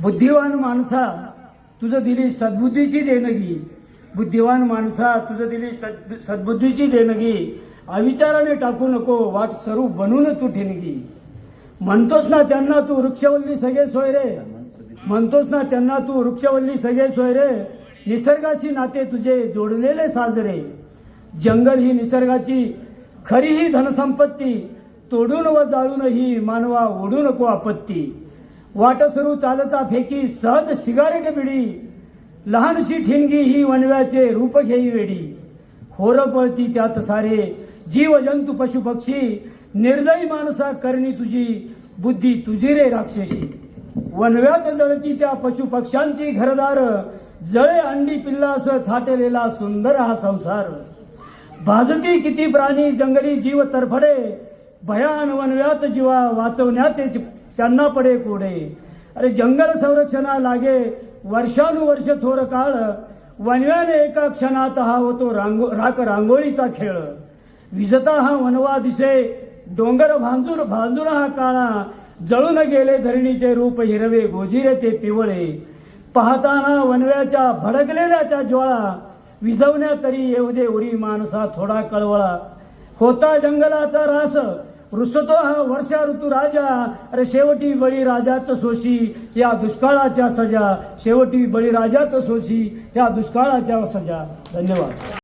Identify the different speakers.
Speaker 1: बुद्धिवान माणसा तुझं दिली सद्बुद्धीची देणगी, बुद्धिवान माणसा तुझं दिली सद्बुद्धीची देणगी, अविचाराने टाकू नको वाट स्वरूप बनून तू ठिणगी. म्हणतोस ना त्यांना तू वृक्षवल्ली सगळे सोय रे, म्हणतोस ना त्यांना तू वृक्षवल्ली सगळे सोय रे, निसर्गाशी नाते तुझे जोडलेले साजरे. जंगल ही निसर्गाची खरी ही धनसंपत्ती, तोडून व जाळून ही मानवा ओढू नको आपत्ती. वाट सुरू चालता फेकी सहज सिगारेट बिडी, लहानशी ठिणगी ही वनव्याचे रूप घेई वेडी. होर पळती त्यात सारे जीव जंतू पशुपक्षी, निर्दयी माणसा करणी तुझी बुद्धी तुझी रे राक्षसी. वनव्यात जळती त्या पशुपक्ष्यांची घरदार, जळे अंडी पिल्लास थाटलेला सुंदर हा संसार. भाजती किती प्राणी जंगली जीव तरफडे, भयान वनव्यात जीवा वाचवण्यात त्यांना पडे कोडे. अरे जंगल संरक्षणा लागे वर्षानुवर्ष थोर काळ, वनव्याने एका क्षणात हा होतो राख रांगोळीचा खेळ. विजता हा वनवा दिसे डोंगर भांजून हा काळा, जळून गेले धरणीचे रूप हिरवे गोजिरे ते पिवळे. पाहताना वनव्याच्या भडकलेल्या त्या ज्वाळा, विझवण्या तरी येऊ दे उरी माणसा थोडा कळवळा. होता जंगलाचा रास रुसतो हा वर्षा ऋतू राजा, अरे शेवटी बळीराजात सोशी या दुष्काळाच्या सजा, शेवटी बळीराजात सोशी या दुष्काळाच्या सजा. धन्यवाद.